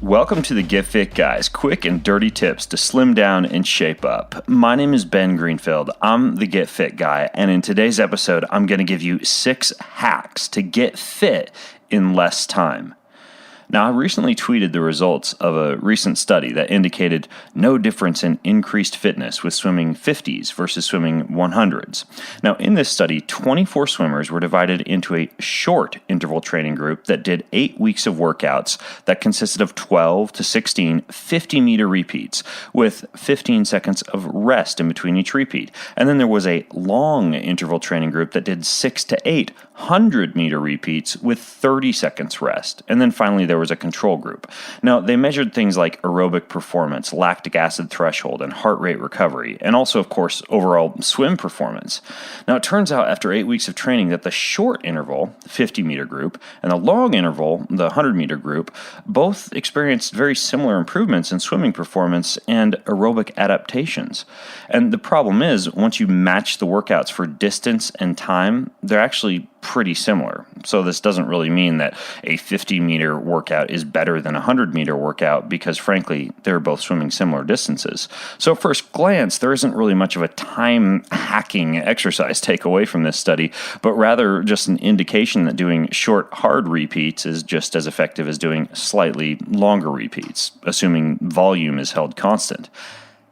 Welcome to the Get Fit Guys, quick and dirty tips to slim down and shape up. My name is Ben Greenfield. I'm the Get Fit Guy, and in today's episode, I'm going to give you 6 hacks to get fit in less time. Now, I recently tweeted the results of a recent study that indicated no difference in increased fitness with swimming 50s versus swimming 100s. Now, in this study, 24 swimmers were divided into a short interval training group that did 8 weeks of workouts that consisted of 12 to 16 50-meter repeats with 15 seconds of rest in between each repeat. And then there was a long interval training group that did 6 to 8 100-meter repeats with 30 seconds rest. And then finally, there was a control group. Now, they measured things like aerobic performance, lactic acid threshold, and heart rate recovery, and also, of course, overall swim performance. Now, it turns out after 8 weeks of training that the short interval, 50-meter group, and the long interval, the 100-meter group, both experienced very similar improvements in swimming performance and aerobic adaptations. And the problem is, once you match the workouts for distance and time, they're actually pretty similar. So this doesn't really mean that a 50-meter workout is better than a 100-meter workout because, frankly, they're both swimming similar distances. So at first glance, there isn't really much of a time-hacking exercise takeaway from this study, but rather just an indication that doing short, hard repeats is just as effective as doing slightly longer repeats, assuming volume is held constant.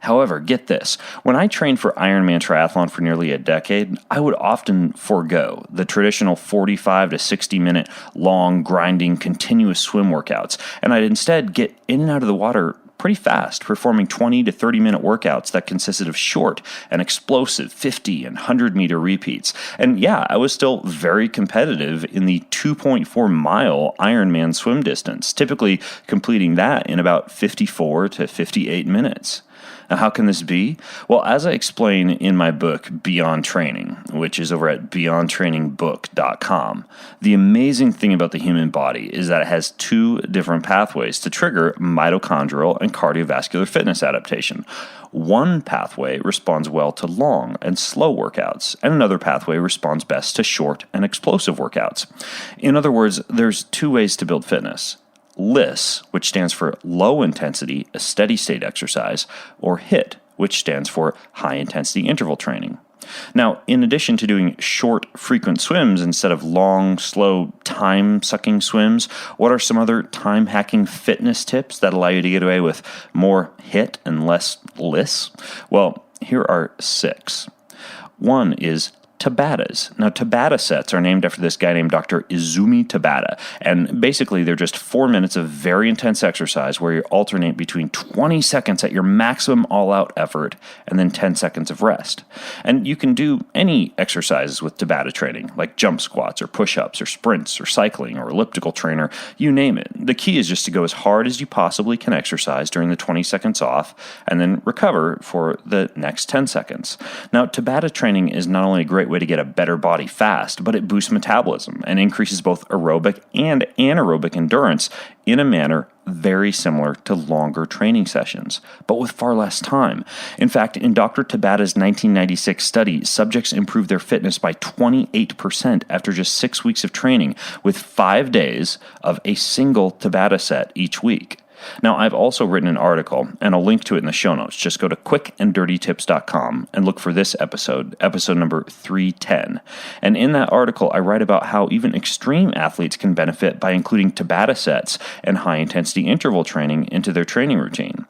However, get this, when I trained for Ironman triathlon for nearly a decade, I would often forego the traditional 45 to 60 minute long, grinding, continuous swim workouts, and I'd instead get in and out of the water pretty fast, performing 20 to 30 minute workouts that consisted of short and explosive 50 and 100-meter repeats. And yeah, I was still very competitive in the 2.4 mile Ironman swim distance, typically completing that in about 54 to 58 minutes. Now, how can this be? Well, as I explain in my book, Beyond Training, which is over at beyondtrainingbook.com, the amazing thing about the human body is that it has 2 different pathways to trigger mitochondrial and cardiovascular fitness adaptation. One pathway responds well to long and slow workouts, and another pathway responds best to short and explosive workouts. In other words, there's 2 ways to build fitness. LISS, which stands for low intensity, a steady state exercise, or HIIT, which stands for high intensity interval training. Now, in addition to doing short, frequent swims instead of long, slow, time-sucking swims, what are some other time-hacking fitness tips that allow you to get away with more HIIT and less LISS? Well, here are 6. One is Tabatas. Now, Tabata sets are named after this guy named Dr. Izumi Tabata, and basically they're just 4 minutes of very intense exercise where you alternate between 20 seconds at your maximum all-out effort and then 10 seconds of rest. And you can do any exercises with Tabata training, like jump squats or push-ups or sprints or cycling or elliptical trainer, you name it. The key is just to go as hard as you possibly can exercise during the 20 seconds off and then recover for the next 10 seconds. Now, Tabata training is not only a great way to get a better body fast, but it boosts metabolism and increases both aerobic and anaerobic endurance in a manner very similar to longer training sessions, but with far less time. In fact, in Dr. Tabata's 1996 study, subjects improved their fitness by 28% after just 6 weeks of training, with 5 days of a single Tabata set each week. Now, I've also written an article, and I'll link to it in the show notes. Just go to quickanddirtytips.com and look for this episode number 310. And in that article, I write about how even extreme athletes can benefit by including Tabata sets and high-intensity interval training into their training routine.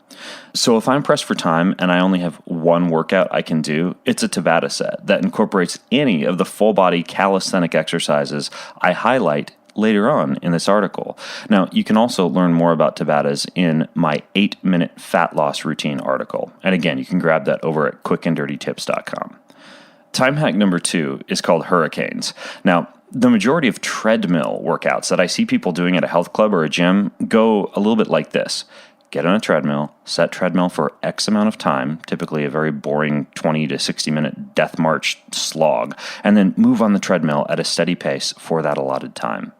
So if I'm pressed for time and I only have one workout I can do, it's a Tabata set that incorporates any of the full-body calisthenic exercises I highlight later on in this article. Now, you can also learn more about Tabatas in my 8-minute fat loss routine article. And again, you can grab that over at quickanddirtytips.com. Time hack number 2 is called hurricanes. Now, the majority of treadmill workouts that I see people doing at a health club or a gym go a little bit like this. Get on a treadmill, set treadmill for X amount of time, typically a very boring 20 to 60 minute death march slog, and then move on the treadmill at a steady pace for that allotted time.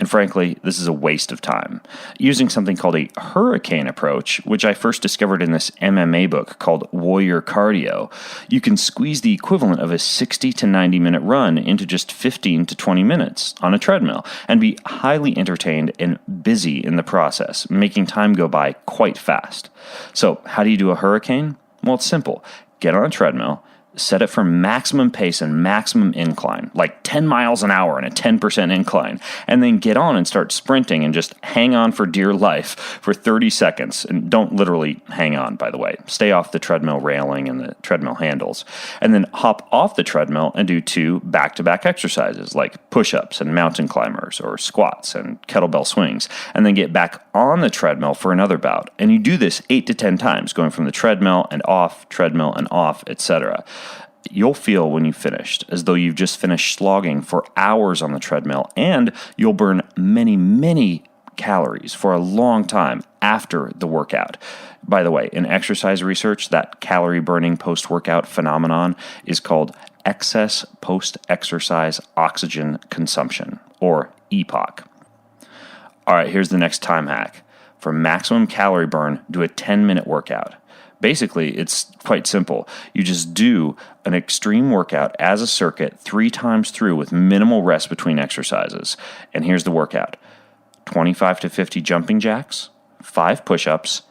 And frankly, this is a waste of time. Using something called a hurricane approach, which I first discovered in this MMA book called Warrior Cardio, you can squeeze the equivalent of a 60 to 90 minute run into just 15 to 20 minutes on a treadmill and be highly entertained and busy in the process, making time go by quite fast. So, how do you do a hurricane? Well, it's simple. Get on a treadmill, set it for maximum pace and maximum incline, like 10 miles an hour and a 10% incline, and then get on and start sprinting and just hang on for dear life for 30 seconds. And don't literally hang on, by the way. Stay off the treadmill railing and the treadmill handles. And then hop off the treadmill and do 2 back-to-back exercises like push-ups and mountain climbers or squats and kettlebell swings, and then get back on the treadmill for another bout. And you do this 8 to 10 times, going from the treadmill and off, etc. You'll feel when you've finished as though you've just finished slogging for hours on the treadmill, and you'll burn many, many calories for a long time after the workout. By the way, in exercise research, that calorie burning post-workout phenomenon is called excess post-exercise oxygen consumption, or EPOC. All right, here's the next time hack. For maximum calorie burn, do a 10-minute workout. Basically, it's quite simple. You just do an extreme workout as a circuit 3 times through with minimal rest between exercises. And here's the workout. 25 to 50 jumping jacks, 5 push-ups,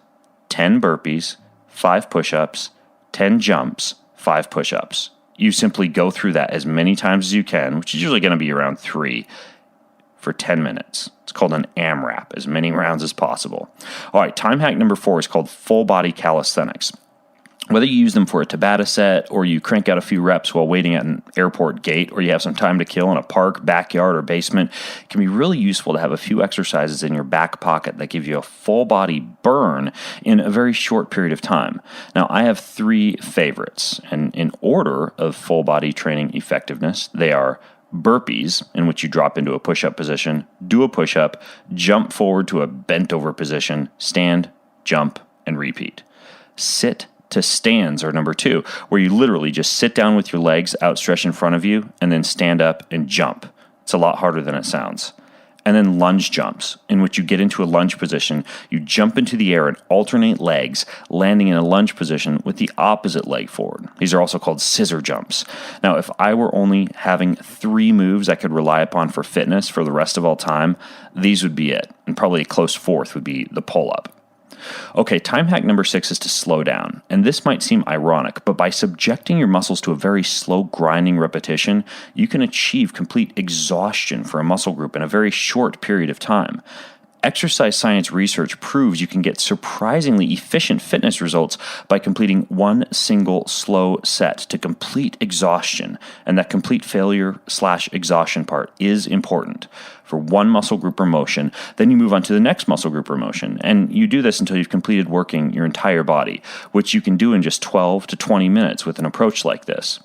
10 burpees, 5 push-ups, 10 jumps, 5 push-ups. You simply go through that as many times as you can, which is usually going to be around 3, for 10 minutes. It's called an AMRAP, as many rounds as possible. All right, time hack number 4 is called full body calisthenics. Whether you use them for a Tabata set, or you crank out a few reps while waiting at an airport gate, or you have some time to kill in a park, backyard, or basement, it can be really useful to have a few exercises in your back pocket that give you a full body burn in a very short period of time. Now, I have 3 favorites, and in order of full body training effectiveness, they are burpees, in which you drop into a push-up position, do a push-up, jump forward to a bent-over position, stand, jump, and repeat. Sit to stands are number 2, where you literally just sit down with your legs outstretched in front of you and then stand up and jump. It's a lot harder than it sounds. And then lunge jumps, in which you get into a lunge position, you jump into the air and alternate legs, landing in a lunge position with the opposite leg forward. These are also called scissor jumps. Now, if I were only having 3 moves I could rely upon for fitness for the rest of all time, these would be it. And probably a close fourth would be the pull-up. Okay, time hack number 6 is to slow down. And this might seem ironic, but by subjecting your muscles to a very slow grinding repetition, you can achieve complete exhaustion for a muscle group in a very short period of time. Exercise science research proves you can get surprisingly efficient fitness results by completing one single slow set to complete exhaustion, and that complete failure/exhaustion part is important. For one muscle group or motion, then you move on to the next muscle group or motion, and you do this until you've completed working your entire body, which you can do in just 12 to 20 minutes with an approach like this.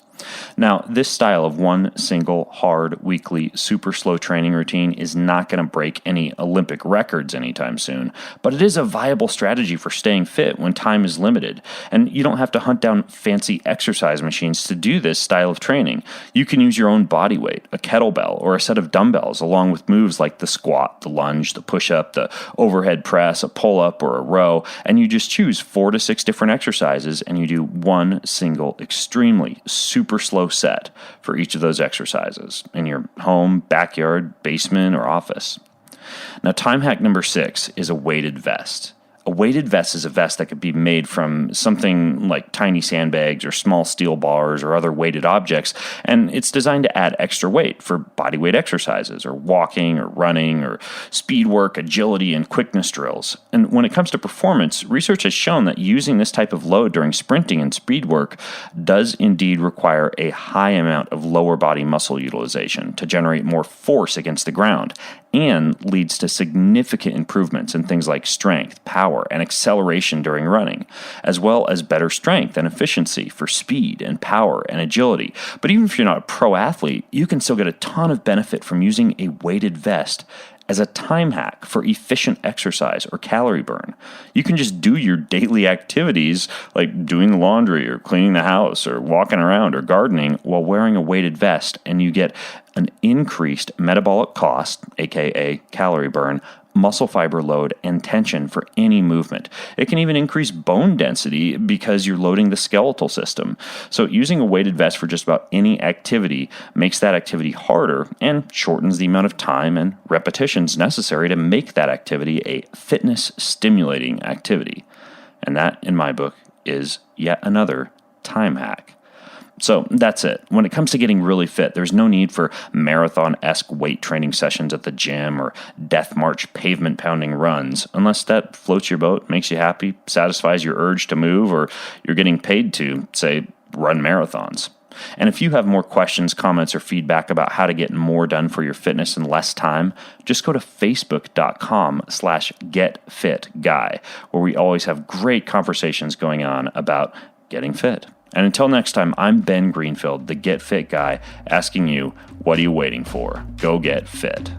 Now, this style of one single, hard, weekly, super slow training routine is not going to break any Olympic records anytime soon, but it is a viable strategy for staying fit when time is limited, and you don't have to hunt down fancy exercise machines to do this style of training. You can use your own body weight, a kettlebell, or a set of dumbbells, along with moves like the squat, the lunge, the push-up, the overhead press, a pull-up, or a row, and you just choose 4 to 6 different exercises, and you do one single, extremely super slow set for each of those exercises in your home, backyard, basement, or office. Now, time hack number 6 is a weighted vest. A weighted vest is a vest that could be made from something like tiny sandbags or small steel bars or other weighted objects, and it's designed to add extra weight for body weight exercises or walking or running or speed work, agility, and quickness drills. And when it comes to performance, research has shown that using this type of load during sprinting and speed work does indeed require a high amount of lower body muscle utilization to generate more force against the ground, and leads to significant improvements in things like strength, power, and acceleration during running, as well as better strength and efficiency for speed and power and agility. But even if you're not a pro athlete, you can still get a ton of benefit from using a weighted vest as a time hack for efficient exercise or calorie burn. You can just do your daily activities like doing the laundry or cleaning the house or walking around or gardening while wearing a weighted vest, and you get an increased metabolic cost, aka calorie burn, muscle fiber load, and tension for any movement. It can even increase bone density because you're loading the skeletal system. So using a weighted vest for just about any activity makes that activity harder and shortens the amount of time and repetitions necessary to make that activity a fitness stimulating activity. And that, in my book, is yet another time hack. So that's it. When it comes to getting really fit, there's no need for marathon-esque weight training sessions at the gym or death march pavement-pounding runs, unless that floats your boat, makes you happy, satisfies your urge to move, or you're getting paid to, say, run marathons. And if you have more questions, comments, or feedback about how to get more done for your fitness in less time, just go to facebook.com/getfitguy, where we always have great conversations going on about getting fit. And until next time, I'm Ben Greenfield, the Get Fit Guy, asking you, what are you waiting for? Go get fit.